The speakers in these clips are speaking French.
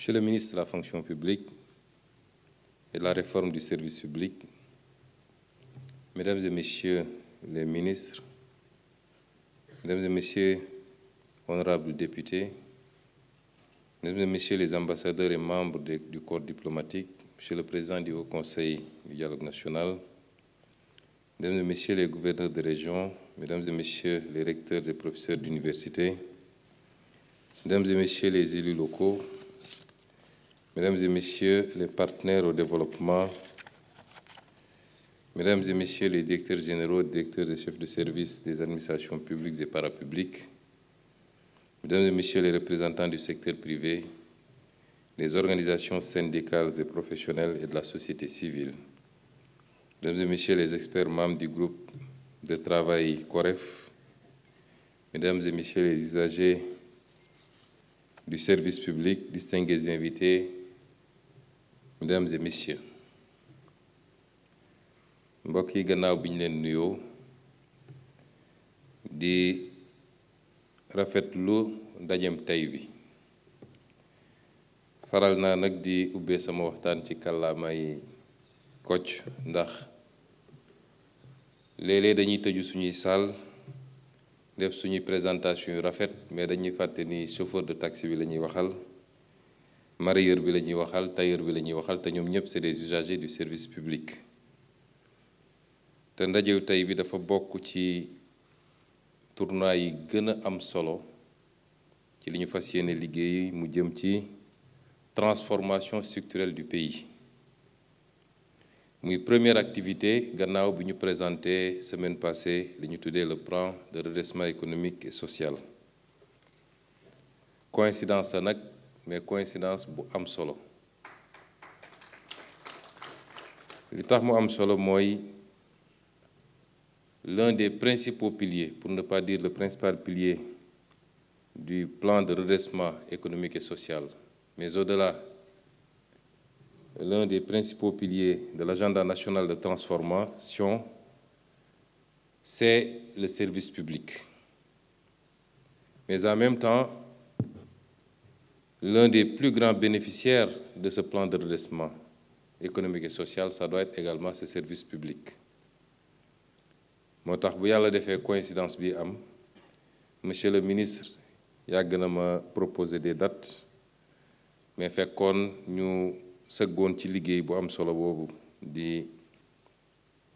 Monsieur le ministre de la fonction publique et de la réforme du service public, Mesdames et Messieurs les ministres, Mesdames et Messieurs, honorables députés, Mesdames et Messieurs les ambassadeurs et membres du corps diplomatique, Monsieur le Président du Haut Conseil du dialogue national, Mesdames et Messieurs les gouverneurs de région, Mesdames et Messieurs les recteurs et professeurs d'université, Mesdames et Messieurs les élus locaux, Mesdames et Messieurs les partenaires au développement, Mesdames et Messieurs les directeurs généraux, directeurs et chefs de service des administrations publiques et parapubliques, Mesdames et Messieurs les représentants du secteur privé, des organisations syndicales et professionnelles et de la société civile, Mesdames et Messieurs les experts membres du groupe de travail COREF, Mesdames et Messieurs les usagers du service public, distingués invités, Mesdames et Messieurs, mbokk yi gannaaw bi ñu leen nuyoo di rafetlu ndajem tey bi faral naa nag di ubbee sama waxtaan ci kàllaamay Kocc ndax léeg-léeg dañuy tëju suñuy salle def suñuy présentation yu rafet mais dañuy fàtte ni chauffeur de taxi bi la ñuy waxal mareyeur bi la ñuy waxal tailleur bi la ñuy waxal te ñoom ñëpp c'est des usagers du service public te ndajew tey bi dafa bokk ci tournoi yi gën a am solo ci li ñu fas yéene liggéey mu jëm ci transformation structurelle du pays muy première activité gannaaw bi ñu présenté semaine passée li ñu tuddee le plan de redressement économique et social coïncidence la nag mais coïncidence bu am solo li tax mu am solo mooy l'un des principaux piliers, pour ne pas dire le principal pilier du plan de redressement économique et social, mais au-delà, l'un des principaux piliers de l'agenda national de transformation, c'est le service public. Mais en même temps, l'un des plus grands bénéficiaires de ce plan de redressement économique et social, ça doit être également ce service public. moo tax bu yàlla defee coïncidence bi am monsieur le ministre yàgg na ma proposer des dates mais fekkoon ñu sëggoon ci liggéey bu am solo boobu di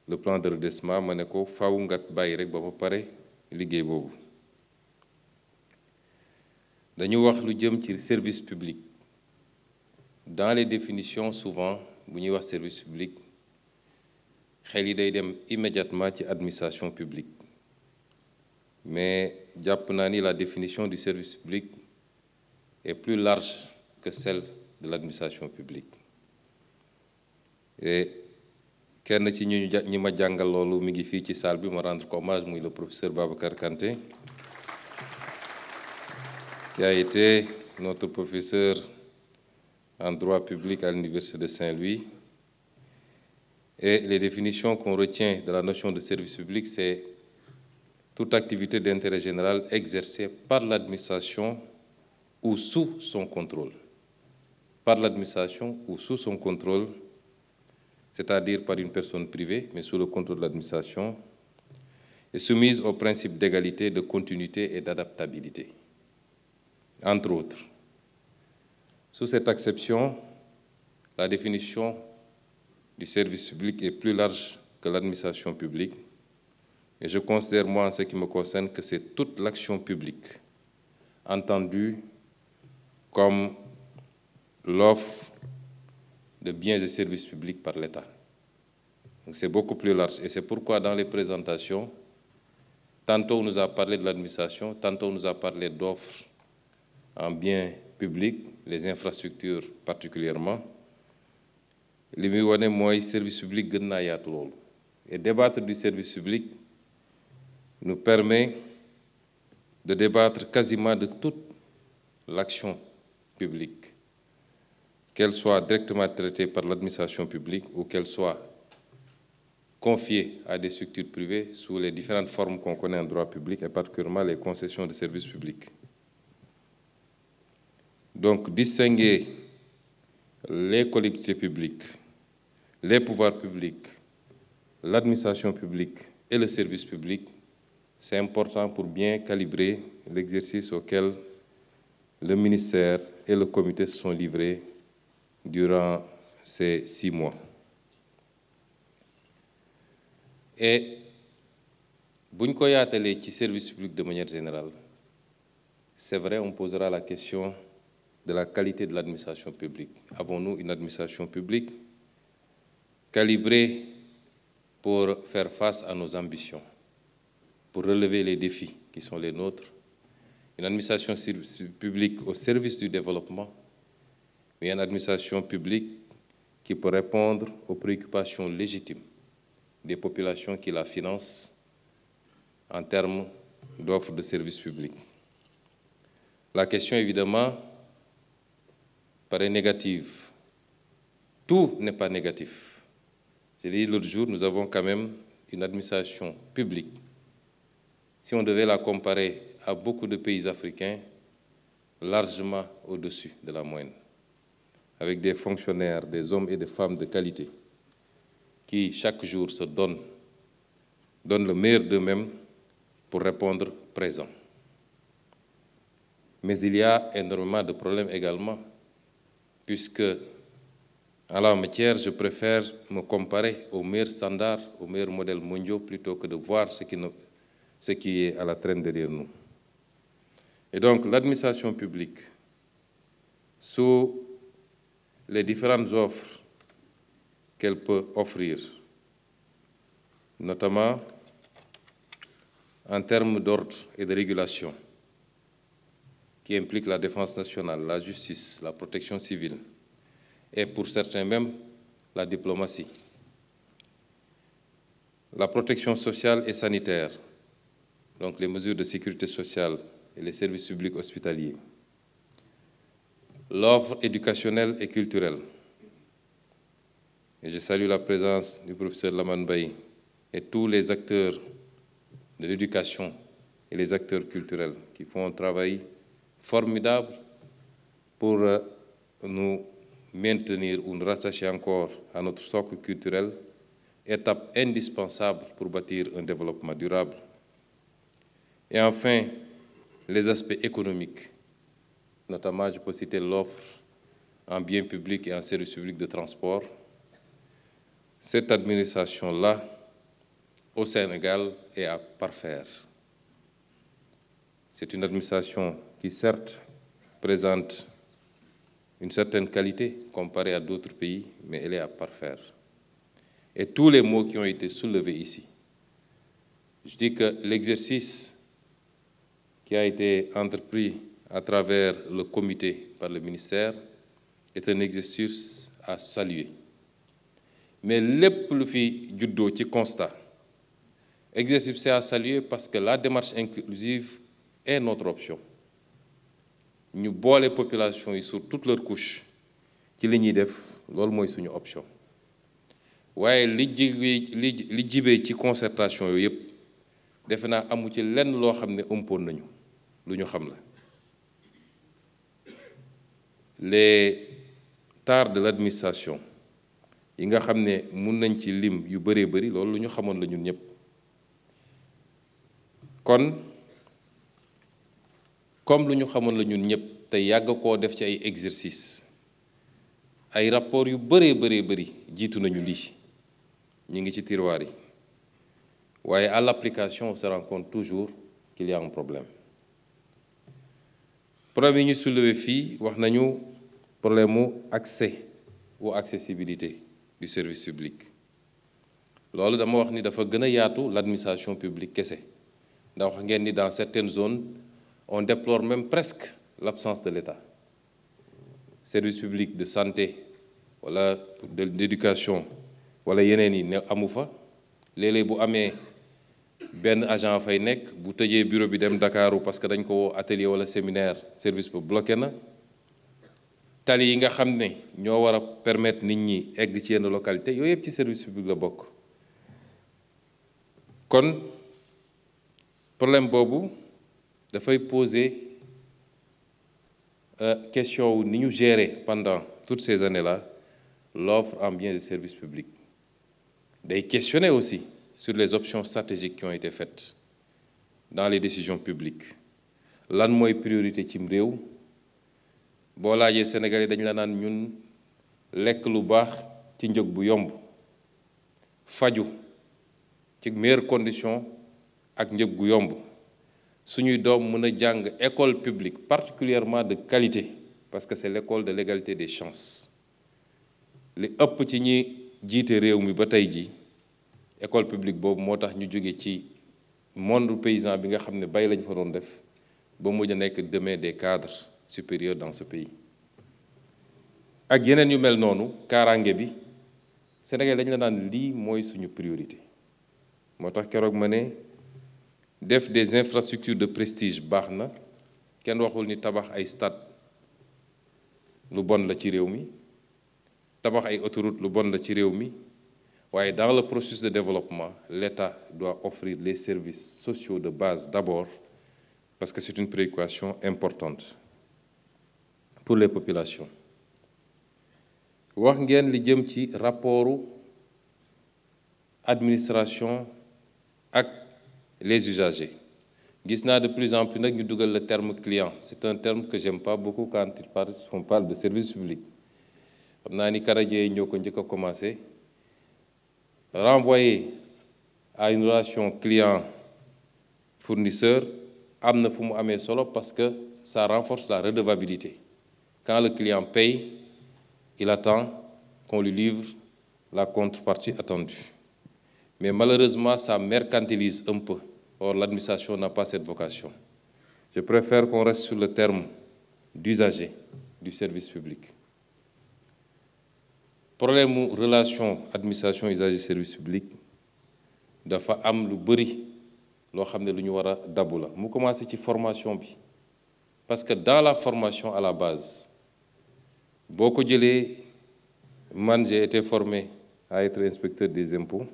le plan de redressement ma ne ko faaw nga bàyyi rek ba ma pare liggéey boobu dañu wax lu jëm ci service public dans les définitions souvent bu ñuy wax service public xel yi day dem immédiatement ci administration publique mais jàpp naa ni la définition du service public est plus large que celle de l'administration publique et kenn ci ñi ma jàngal loolu mi ngi fii ci salle bi ma rendre ko hommage muy le professeur Babacar Kanté qui a été notre professeur en droit public à l'université de Saint-Louis. Et les définitions qu'on retient de la notion de service public, c'est toute activité d'intérêt général exercée par l'administration ou sous son contrôle. Par l'administration ou sous son contrôle, c'est-à-dire par une personne privée, mais sous le contrôle de l'administration, et soumise au principe d'égalité, de continuité et d'adaptabilité, entre autres. Sous cette acception, la définition du service public est plus large que l'administration publique. Et je considère, moi, en ce qui me concerne, que c'est toute l'action publique, entendue comme l'offre de biens et services publics par l'État. Donc c'est beaucoup plus large. Et c'est pourquoi dans les présentations, tantôt on nous a parlé de l'administration, tantôt on nous a parlé d'offres en biens publics, les infrastructures particulièrement. li muy wane mooy service public gën naa yaatu loolu et débattre du service public nous permet de débattre quasiment de toute l'action publique, qu'elle soit directement traitée par l'administration publique ou qu'elle soit confiée à des structures privées sous les différentes formes qu'on connaît en droit public et particulièrement les concessions de services publics. Donc distinguer les collectivités publiques, les pouvoirs publics, l'administration publique et le service public, c'est important pour bien calibrer l'exercice auquel le ministère et le comité se sont livrés durant ces 6 mois. Et si on regarde les services publics de manière générale, c'est vrai, on posera la question de la qualité de l'administration publique. Avons-nous une administration publique calibrée pour faire face à nos ambitions, pour relever les défis qui sont les nôtres? Une administration publique au service du développement, mais une administration publique qui peut répondre aux préoccupations légitimes des populations qui la financent en termes d'offres de services publics. La question, évidemment, paraît négative. Tout n'est pas négatif. J'ai dit l'autre jour, nous avons quand même une administration publique. Si on devait la comparer à beaucoup de pays africains, largement au-dessus de la moyenne, avec des fonctionnaires, des hommes et des femmes de qualité, qui chaque jour se donnent le meilleur d'eux-mêmes pour répondre présent. Mais il y a énormément de problèmes également, puisque en la matière, je préfère me comparer aux meilleurs standards, aux meilleurs modèles mondiaux, plutôt que de voir ce qui est à la traîne derrière nous. Et donc, l'administration publique, sous les différentes offres qu'elle peut offrir, notamment en termes d'ordre et de régulation, qui impliquent la défense nationale, la justice, la protection civile, et pour certains même, la diplomatie, la protection sociale et sanitaire, donc les mesures de sécurité sociale et les services publics hospitaliers, l'offre éducationnelle et culturelle. Et je salue la présence du professeur Lamane Baye et tous les acteurs de l'éducation et les acteurs culturels qui font un travail formidable pour nous maintenir ou nous rattacher encore à notre socle culturel, étape indispensable pour bâtir un développement durable. Et enfin, les aspects économiques, notamment, je peux citer l'offre en biens publics et en services publics de transport. Cette administration-là, au Sénégal, est à parfaire. C'est une administration qui, certes, présente une certaine qualité comparée à d'autres pays, mais elle est à parfaire. Et tous les mots qui ont été soulevés ici, je dis que l'exercice qui a été entrepris à travers le comité par le ministère est un exercice à saluer. Mais lépp lu fi juddoo ci constat, exercice c'est à saluer parce que la démarche inclusive est notre option. Ñu boole population yi sur toutes leurs couches ci li ñuy def loolu mooy suñu option. waaye li jibee ci concertation yooyu yëpp defe naa amu ci lenn loo xam ne ëmpoon nañu lu ñu xam la. Les tares de l'administration yi nga xam ne mun nañ ci lim yu bëree bëri loolu lu ñu xamoon la ñun ñëpp. kon comme lu ñu xamoon la ñun ñëpp te yàgg koo def ci ay exercice ay rapport yu bëree bëri jiitu nañu lii ñi ngi ci tiroir yi waaye à l'application on se rend compte toujours qu'il y a un problème. Problème yi ñu soulevé fii wax nañu problème mu accès ou accessibilité du service public. loolu dama wax ni dafa gën a yaatu l'administration publique kese ndax wax ngeen ni dans certaines zones on déplore même presque l'absence de l'État. Service public de santé wala d'éducation wala yeneen yi ne amu fa léeg-léeg bu amee benn agent fay nekk bu tëjee bureau bi dem Dakaru parce que dañ ko woo atelier wala séminaire service bu bloqué na. tali yi nga xam ne ñoo war a permettre nit ñi egg ci yenn localité yooyu yëpp ci service public la bokk. kon problème boobu dafay poser question où nous gérer pendant toutes ces années-là l'offre en biens et services publics. Des questionner aussi sur les options stratégiques qui ont été faites dans les décisions publiques. Lan mooy priorité cim réew boo laajee Sénégalais dañ la naan ñun lekk lu baax ci njëg bu yomb faju ci meilleures conditions ak njëg gu yomb suñuy doom mën a jàng école publique particulièrement de qualité parce que c'est l'école de l'égalité des chances li ëpp ci ñi jiite réew mi ba tey ji école publique boobu moo tax ñu jóge ci monde paysan bi nga xam ne bay lañ fa doon def ba mujj a nekk demain des cadres supérieurs dans ce pays ak yeneen yu mel noonu kaaraange bi Sénégal dañ la naan lii mooy suñu priorité moo tax keroog ma ne def des infrastructures de prestige baax na kenn waxul ni tabax ay stade lu bon la ci réew mi tabax ay autoroute lu bon la ci réew mi waaye dans le processus de développement l'État doit offrir les services sociaux de base d'abord parce que c'est une préoccupation importante pour les populations wax ngeen li jëm ci rapportu administration ak les usagers gis naa de plus en plus nag ñu dugal le terme client c'est un terme que j'aime pas beaucoup quand on parle de service public xam naa ni canadiens yi ñoo ko njëkk a commencé renvoyer à une relation client-fournisseur am na fu mu amee solo parce que ça renforce la redevabilité quand le client paye il attend qu'on lui livre la contrepartie attendue mais malheureusement ça mercantilise un peu or l'administration n'a pas cette vocation je préfère qu'on reste sur le terme d'usager du service public problème mu relation administration usager service public dafa am lu bëri loo xam ne lu ñu war a dabu la mu commencé ci formation bi parce que dans la formation à la base boo ko jëlee man j'ai été formé à être inspecteur des impôts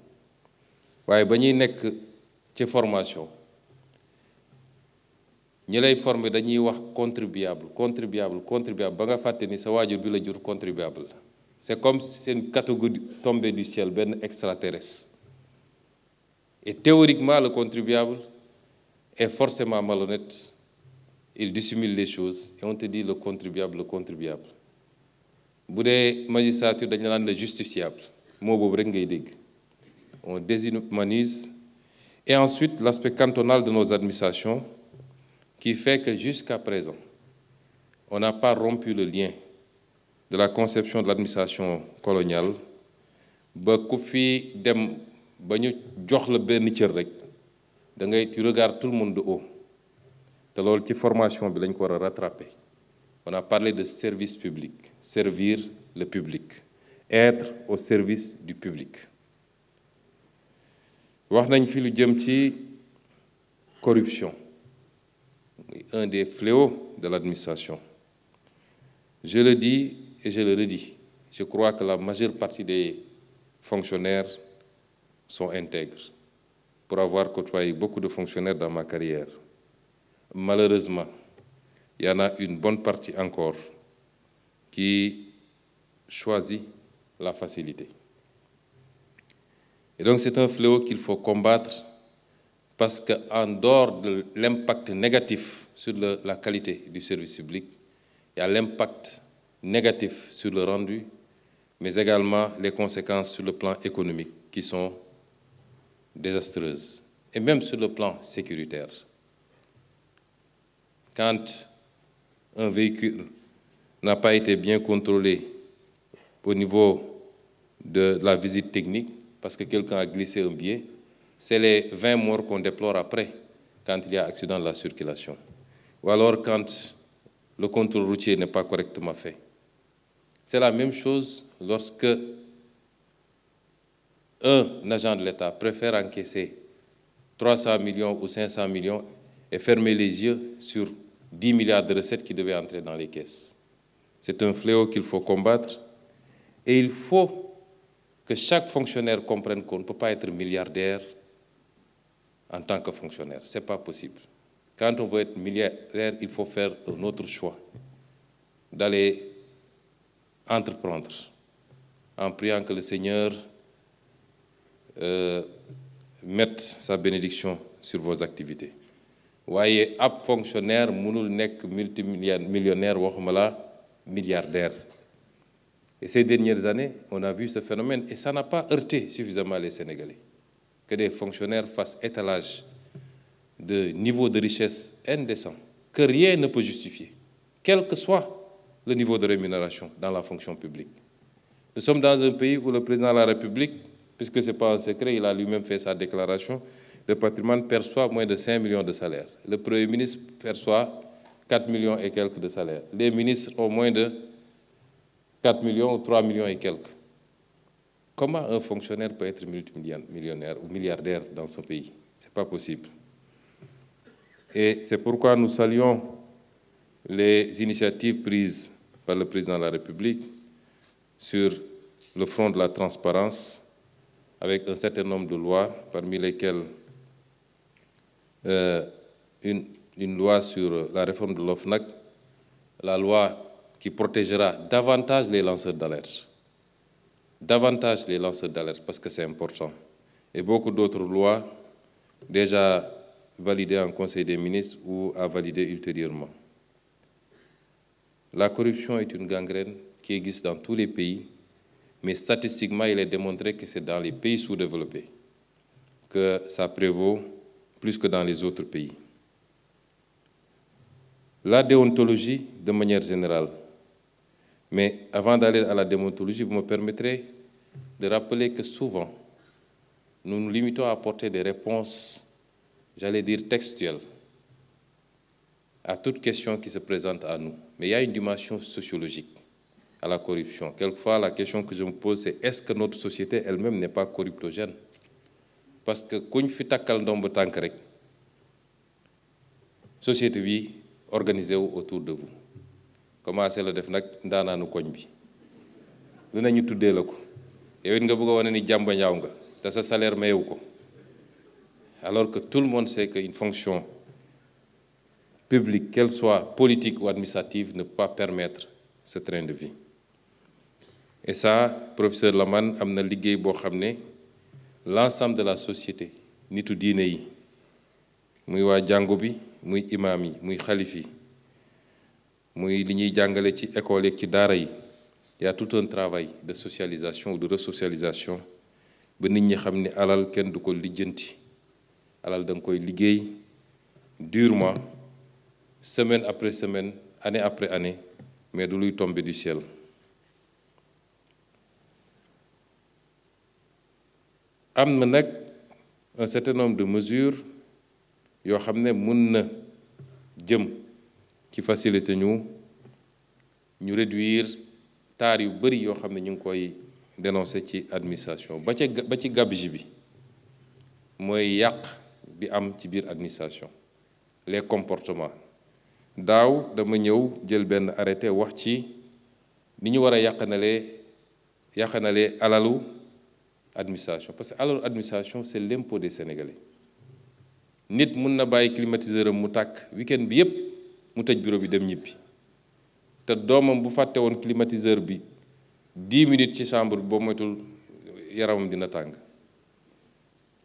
waaye ba ñuy nekk ci formation ñi lay former dañuy wax contribuable ba nga fàtte ni sa waajur bi la jur contribuable la c'est comme si c'est une catégorie tombée du ciel benn extraterrestre et théoriquement le contribuable est forcément malhonnête il dissimule les choses et on te dit le contribuable bu dee magistrature dañu naan le justiciable moo boobu rek ngay dégg on déshumanise et ensuite l'aspect cantonal de nos administrations qui fait que jusqu'à présent on n'a pas rompu le lien de la conception de l'administration coloniale ba ku fi dem ba ñu jox la benn cër rek da ngay tu regardes tout le monde de haut te loolu ci formation bi lañ ko war a rattraper on a parlé de service public servir le public être au service du public wax nañ fi lu jëm ci corruption un des fléaux de l'administration je le dis et je le redis je crois que la majeure partie des fonctionnaires sont intègres pour avoir côtoyé beaucoup de fonctionnaires dans ma carrière malheureusement il y en a une bonne partie encore qui choisit la facilité et donc c'est un fléau qu'il faut combattre parce que en dehors de l'impact négatif sur la qualité du service public il y a l'impact négatif sur le rendu mais également les conséquences sur le plan économique qui sont désastreuses et même sur le plan sécuritaire quand un véhicule n'a pas été bien contrôlé au niveau de la visite technique parce que quelqu'un a glissé un billet, c'est les 20 morts qu'on déplore après quand il y a accident de la circulation. Ou alors quand le contrôle routier n'est pas correctement fait. C'est la même chose lorsque un agent de l'État préfère encaisser 300 millions ou 500 millions et fermer les yeux sur 10 milliards de recettes qui devaient entrer dans les caisses. C'est un fléau qu'il faut combattre et il faut que chaque fonctionnaire comprenne qu'on ne peut pas être milliardaire en tant que fonctionnaire. Ce n'est pas possible. Quand on veut être milliardaire, il faut faire un autre choix. d'aller entreprendre, en priant que le Seigneur mette sa bénédiction sur vos activités. Voyez, ab fonctionnaire mënul nekk multimillionnaire, waxuma la milliardaire. Et ces dernières années, on a vu ce phénomène et ça n'a pas heurté suffisamment les Sénégalais. Que des fonctionnaires fassent étalage de niveau de richesse indécent, que rien ne peut justifier, quel que soit le niveau de rémunération dans la fonction publique. Nous sommes dans un pays où le président de la République, puisque ce n'est pas un secret, il a lui-même fait sa déclaration, le patrimoine perçoit moins de 5 millions de salaires. Le Premier ministre perçoit 4 millions et quelques de salaires. Les ministres ont moins de 4 millions ou 3 millions et quelques. Comment un fonctionnaire peut être multimillionnaire ou milliardaire dans ce pays? Ce n'est pas possible. Et c'est pourquoi nous saluons les initiatives prises par le président de la République sur le front de la transparence, avec un certain nombre de lois, parmi lesquelles une loi sur la réforme de l'OFNAC, la loi qui protégera davantage les lanceurs d'alerte. Davantage les lanceurs d'alerte, parce que c'est important. Et beaucoup d'autres lois déjà validées en Conseil des ministres ou à valider ultérieurement. La corruption est une gangrène qui existe dans tous les pays, mais statistiquement, il est démontré que c'est dans les pays sous-développés que ça prévaut plus que dans les autres pays. La déontologie, de manière générale. Mais avant d'aller à la déontologie, vous me permettrez de rappeler que souvent, nous nous limitons à apporter des réponses, j'allais dire textuelles, à toute question qui se présente à nous. Mais il y a une dimension sociologique à la corruption. Quelquefois, la question que je me pose, c'est est-ce que notre société elle-même n'est pas corruptogène? Parce que kuñ fi takkal ndomb tànk rek, société bi organisé wu autour de vous. Commencé la def nag ndaanaanu koñ bi. Lu ne ñu tuddee la ko. Yow it nga bëgg a wane ni jàmba ñaaw nga te sa salaire mayewu ko. Alors que tout le monde sait qu'une fonction publique, qu'elle soit politique ou administrative, ne peut pas permettre ce train de vie. Et ça, professeur Lamane, am na liggéey boo xam ne l'ensemble de la société, nitu diine yi, muy waa jàngu bi, muy imam yi, muy xalif yi, muy li ñuy jàngale ci école yi ci daara yi, y a tout un travail de socialisation ou de resocialisation ba nit ñi xam ne alal kenn du ko lijjanti. Alal da nga koy liggéey durement, semaine après semaine, année après année, mais du luy tomber du ciel. Am na nag un certain nombre de mesures yoo xam ne mën na jëm ci facilité ñu réduire taar yu bari yoo xam ne ñu ngi koy dénoncer ci administration ba ci gabegie bi mooy yàq bi am ci biir administration, les comportements. Daaw dama ñëw jël benn arrêté wax ci ni ñu war a yàqanalee alalu administration, parce que alalu administration c'est l'impôt des Sénégalais. Nit mun na bàyyi climatiseur am mu tàkk week-end bi yépp mu tëj bureau bi dem ñibbi te doomam bu fàtte woon climatiseur bi 10 minutes ci chambre bi boo moytul yaramam dina tàng.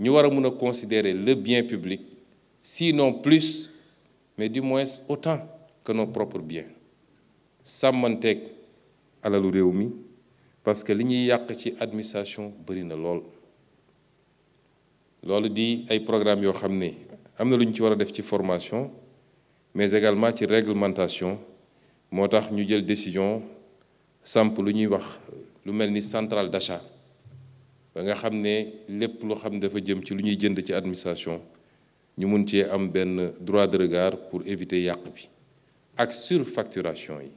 Ñu war a mun a considérer le bien public, sinon plus, mais du moins autant que nos propres biens. Sàmmanteeg alalu réew mi, parce que li ñuy yàq ci administration bari na lool. Loolu di ay programmes yoo xam ne am na lu ñu ci war a def ci formation, mais également ci réglementation. Moo tax ñu jël décision samp lu ñuy wax lu mel ni centrale d'achat ba nga xam ne lépp lu xam dafa jëm ci lu ñuy jënd ci administration ñu mun cee am benn droit de regard pour éviter yàq bi ak surfacturation yi,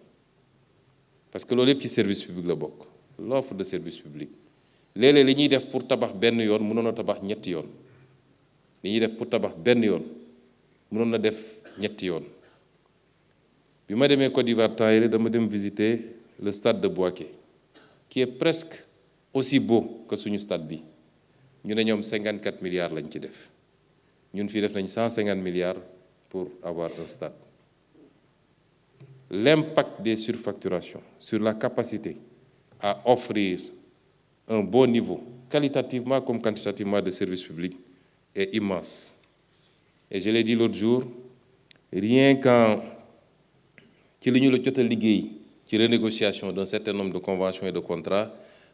parce que loolu yëpp ci service public la bokk. L'offre de service public léeg-léeg li ñuy def pour tabax benn yoon mënoon a tabax ñetti yoon, li ñuy def pour tabax benn yoon mënoon na def ñetti yoon. Bi ma demee Côte d'Ivoire temps yii dama dem visiter le stade de Boaké qui est presque aussi beau que suñu stade bi. Ñu ne ñoom 54 milliards lañ ci def, ñun fii def nañ 150 milliards pour avoir un stade. l'impact des surfacturations sur la capacité à offrir un bon niveau, qualitativement comme quantitativement, de services publics est immense. Et je l'ai dit l'autre jour, rien qu'en renégociation d'un certain nombre de conventions et de contrats,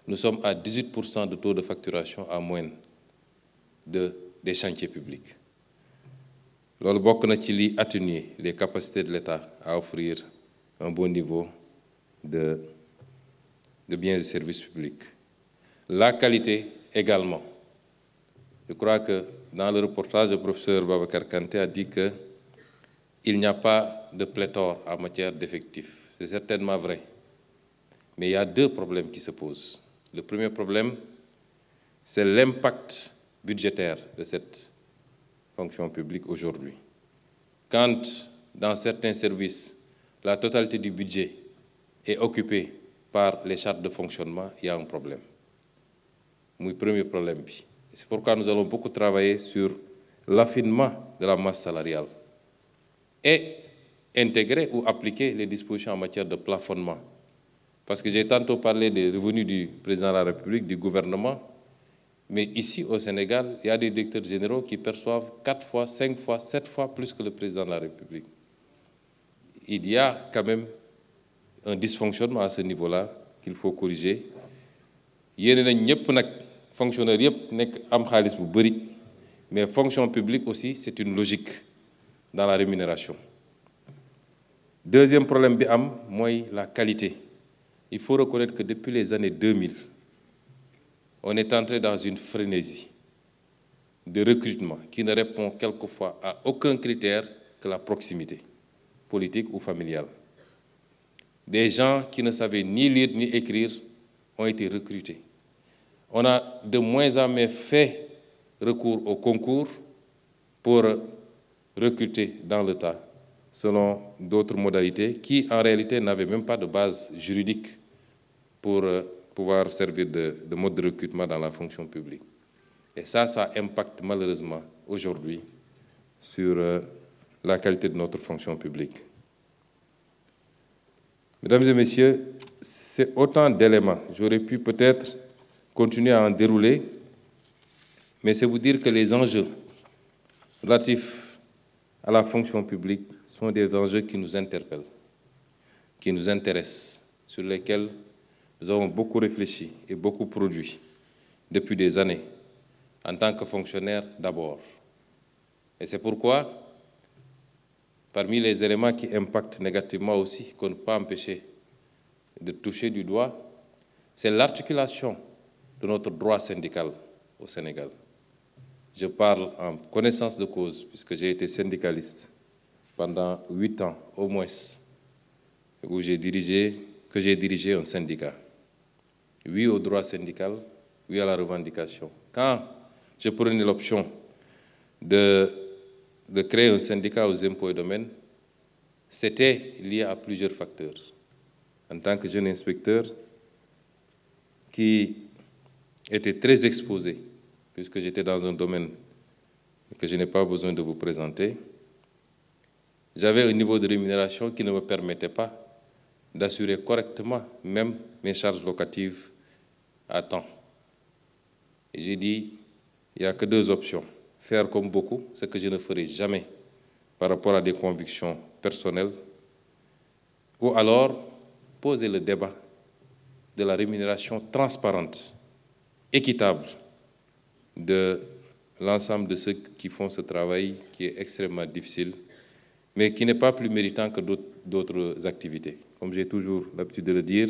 nous sommes à 18% de taux de facturation à moyenne des chantiers publics. Loolu bokk na ci li atténuer les capacités de l'État à offrir un bon niveau de biens et services publics. La qualité également. Je crois que dans le reportage, le professeur Babacar Kanté a dit qu'il n'y a pas de pléthore en matière d'effectifs. C'est certainement vrai. Mais il y a deux problèmes qui se posent. Le premier problème, c'est l'impact budgétaire de cette fonction publique aujourd'hui. Quand, dans certains services, la totalité du budget est occupée par les chartes de fonctionnement, il y a un problème. Mon premier problème. C'est pourquoi nous allons beaucoup travailler sur l'affinement de la masse salariale et intégrer ou appliquer les dispositions en matière de plafonnement. Parce que j'ai tantôt parlé des revenus du président de la République, du gouvernement, mais ici au Sénégal, il y a des directeurs généraux qui perçoivent 4 fois, 5 fois, 7 fois plus que le président de la République. Il y a quand même un dysfonctionnement à ce niveau-là qu'il faut corriger. Yéene nañ ñëpp nag fonctionnaires yëpp nekk am xaalis bu bari, mais fonction publique aussi, c'est une logique dans la rémunération. Deuxième problème bi am mooy la qualité. Il faut reconnaître que depuis les années 2000, on est entré dans une frénésie de recrutement qui ne répond quelquefois à aucun critère que la proximité, politique ou familiale. Des gens qui ne savaient ni lire ni écrire ont été recrutés. On a de moins en moins fait recours au concours pour recruter dans l'État, selon d'autres modalités qui, en réalité, n'avaient même pas de base juridique pour pouvoir servir de mode de recrutement dans la fonction publique. Et ça impacte malheureusement aujourd'hui sur la qualité de notre fonction publique. Mesdames et messieurs, c'est autant d'éléments. J'aurais pu peut-être continuer à en dérouler, mais c'est vous dire que les enjeux relatifs à la fonction publique sont des enjeux qui nous interpellent, qui nous intéressent, sur lesquels nous avons beaucoup réfléchi et beaucoup produit depuis des années, en tant que fonctionnaire d'abord. Et c'est pourquoi, parmi les éléments qui impactent négativement aussi, qu'on ne peut pas empêcher de toucher du doigt, c'est l'articulation de notre droit syndical au Sénégal. Je parle en connaissance de cause, puisque j'ai été syndicaliste pendant 8 ans au moins, que j'ai dirigé un syndicat. Oui au droit syndical, oui à la revendication. Quand je prenais l'option de créer un syndicat aux impôts et domaines, c'était lié à plusieurs facteurs. En tant que jeune inspecteur qui était très exposé, puisque j'étais dans un domaine que je n'ai pas besoin de vous présenter, j'avais un niveau de rémunération qui ne me permettait pas d'assurer correctement même mes charges locatives à temps. Et j'ai dit, il n'y a que deux options. Faire comme beaucoup, ce que je ne ferai jamais par rapport à des convictions personnelles, ou alors poser le débat de la rémunération transparente, équitable de l'ensemble de ceux qui font ce travail qui est extrêmement difficile, mais qui n'est pas plus méritant que d'autres activités. Comme j'ai toujours l'habitude de le dire,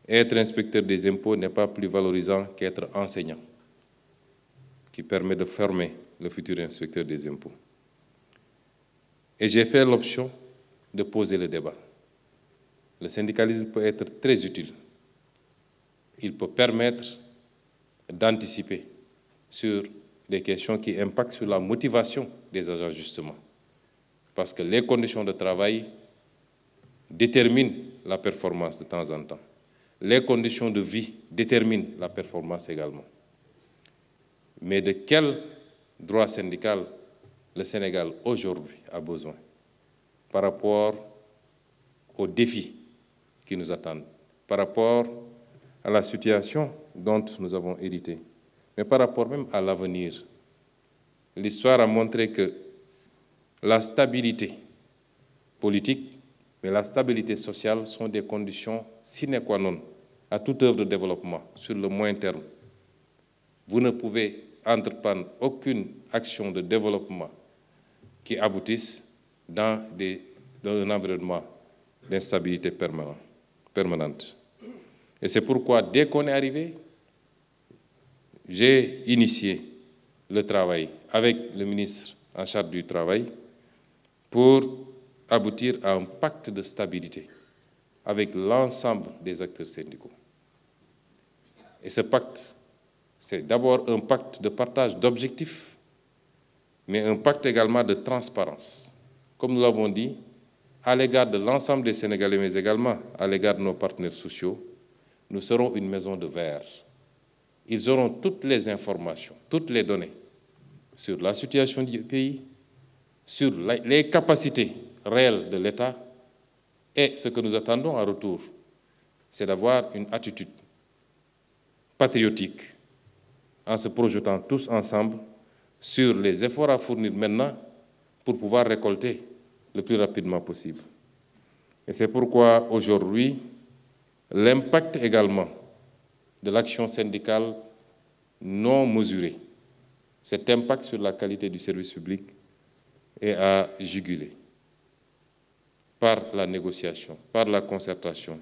être inspecteur des impôts n'est pas plus valorisant qu'être enseignant, qui permet de former le futur inspecteur des impôts. Et j'ai fait l'option de poser le débat. Le syndicalisme peut être très utile. Il peut permettre d'anticiper sur des questions qui impactent sur la motivation des agents, justement. Parce que les conditions de travail déterminent la performance de temps en temps. Les conditions de vie déterminent la performance également. Mais de quel droit syndical le Sénégal aujourd'hui a besoin par rapport aux défis qui nous attendent, par rapport à la situation dont nous avons hérité, mais par rapport même à l'avenir. L'histoire a montré que la stabilité politique, mais la stabilité sociale sont des conditions sine qua non à toute œuvre de développement sur le moyen terme. Vous ne pouvez entreprendre aucune action de développement qui aboutisse dans un environnement d'instabilité permanente. Et c'est pourquoi, dès qu'on est arrivé, j'ai initié le travail avec le ministre en charge du travail pour aboutir à un pacte de stabilité avec l'ensemble des acteurs syndicaux. Et ce pacte, c'est d'abord un pacte de partage d'objectifs, mais un pacte également de transparence. Comme nous l'avons dit, à l'égard de l'ensemble des Sénégalais, mais également à l'égard de nos partenaires sociaux, nous serons une maison de verre. Ils auront toutes les informations, toutes les données sur la situation du pays, sur les capacités réelles de l'État, et ce que nous attendons en retour, c'est d'avoir une attitude patriotique en se projetant tous ensemble sur les efforts à fournir maintenant pour pouvoir récolter le plus rapidement possible. Et c'est pourquoi aujourd'hui, l'impact également de l'action syndicale non mesurée, cet impact sur la qualité du service public est à juguler par la négociation, par la concertation,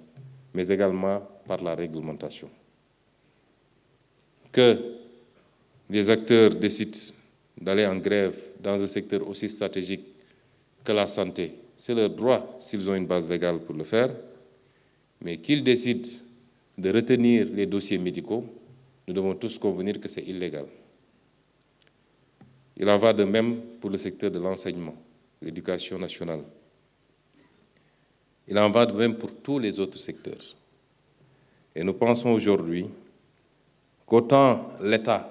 mais également par la réglementation. Que les acteurs décident d'aller en grève dans un secteur aussi stratégique que la santé, c'est leur droit s'ils ont une base légale pour le faire, mais qu'ils décident de retenir les dossiers médicaux, nous devons tous convenir que c'est illégal. Il en va de même pour le secteur de l'enseignement, l'éducation nationale. Il en va de même pour tous les autres secteurs. Et nous pensons aujourd'hui qu'autant l'État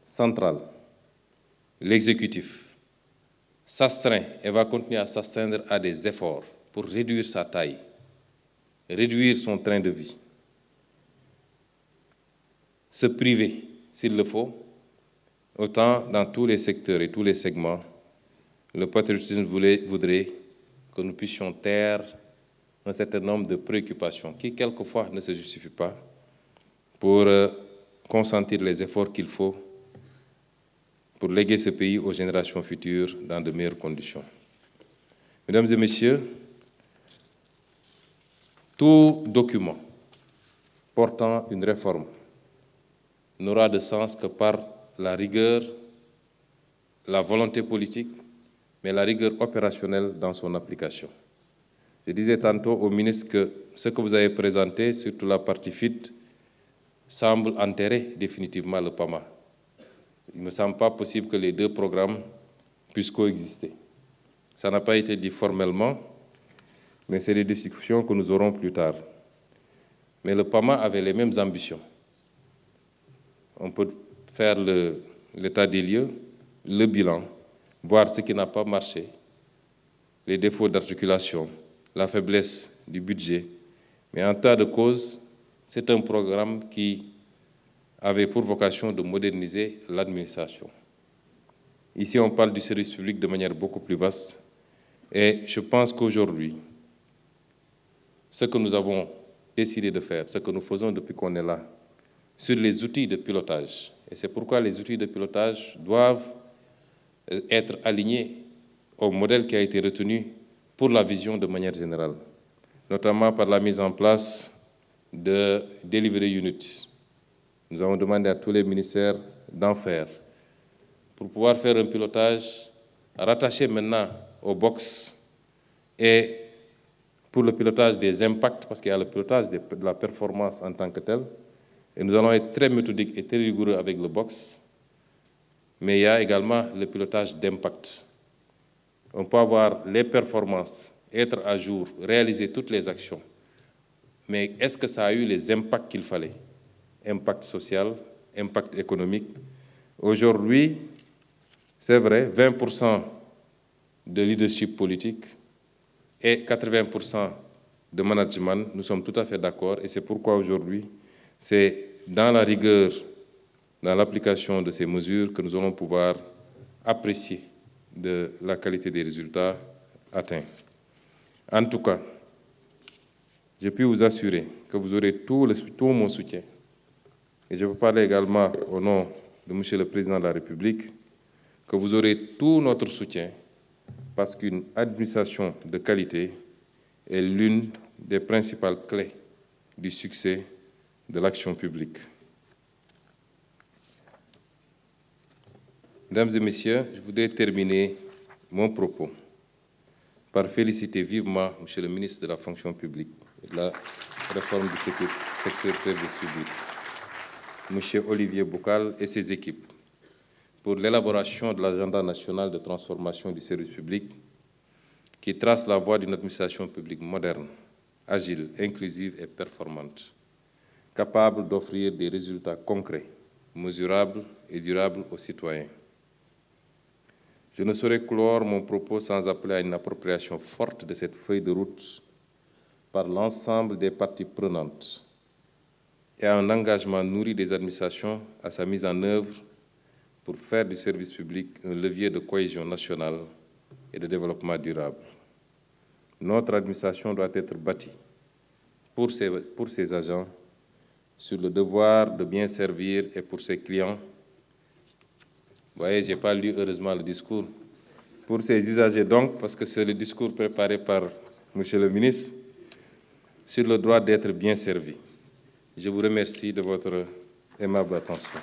central, l'exécutif, s'astreint et va continuer à s'astreindre à des efforts pour réduire sa taille, réduire son train de vie, se priver s'il le faut, autant dans tous les secteurs et tous les segments, le patriotisme voudrait que nous puissions taire un certain nombre de préoccupations qui, quelquefois, ne se justifient pas pour consentir les efforts qu'il faut pour léguer ce pays aux générations futures dans de meilleures conditions. Mesdames et messieurs, tout document portant une réforme n'aura de sens que par la rigueur, la volonté politique, mais la rigueur opérationnelle dans son application. Je disais tantôt au ministre que ce que vous avez présenté, surtout la partie FIT, semble enterrer définitivement le PAMA. Il ne me semble pas possible que les deux programmes puissent coexister. Ça n'a pas été dit formellement, mais c'est des discussions que nous aurons plus tard. Mais le PAMA avait les mêmes ambitions. On peut faire l'état des lieux, le bilan, voir ce qui n'a pas marché, les défauts d'articulation, la faiblesse du budget. Mais en tas de cause, c'est un programme qui avait pour vocation de moderniser l'administration. Ici, on parle du service public de manière beaucoup plus vaste. Et je pense qu'aujourd'hui, ce que nous avons décidé de faire, ce que nous faisons depuis qu'on est là, sur les outils de pilotage, et c'est pourquoi les outils de pilotage doivent être alignés au modèle qui a été retenu pour la vision de manière générale, notamment par la mise en place de delivery units. Nous avons demandé à tous les ministères d'en faire pour pouvoir faire un pilotage rattaché maintenant au box et pour le pilotage des impacts, parce qu'il y a le pilotage de la performance en tant que tel, et nous allons être très méthodiques et très rigoureux avec le box, mais il y a également le pilotage d'impact. On peut avoir les performances, être à jour, réaliser toutes les actions, mais est-ce que ça a eu les impacts qu'il fallait? Impact social, impact économique. Aujourd'hui, c'est vrai, 20% de leadership politique, et 80% de management, nous sommes tout à fait d'accord et c'est pourquoi aujourd'hui, c'est dans la rigueur, dans l'application de ces mesures que nous allons pouvoir apprécier de la qualité des résultats atteints. En tout cas, je puis vous assurer que vous aurez tout mon soutien. Et je veux parler également au nom de M. le Président de la République, que vous aurez tout notre soutien parce qu'une administration de qualité est l'une des principales clés du succès de l'action publique. Mesdames et Messieurs, je voudrais terminer mon propos par féliciter vivement M. le ministre de la Fonction publique et de la réforme du secteur service public, M. Olivier Boucal et ses équipes, pour l'élaboration de l'agenda national de transformation du service public qui trace la voie d'une administration publique moderne, agile, inclusive et performante, capable d'offrir des résultats concrets, mesurables et durables aux citoyens. Je ne saurais clore mon propos sans appeler à une appropriation forte de cette feuille de route par l'ensemble des parties prenantes et à un engagement nourri des administrations à sa mise en œuvre pour faire du service public un levier de cohésion nationale et de développement durable. Notre administration doit être bâtie pour ses agents sur le devoir de bien servir et pour ses clients. Vous voyez, je n'ai pas lu heureusement le discours. Pour ses usagers donc, parce que c'est le discours préparé par M. le ministre, sur le droit d'être bien servi. Je vous remercie de votre aimable attention.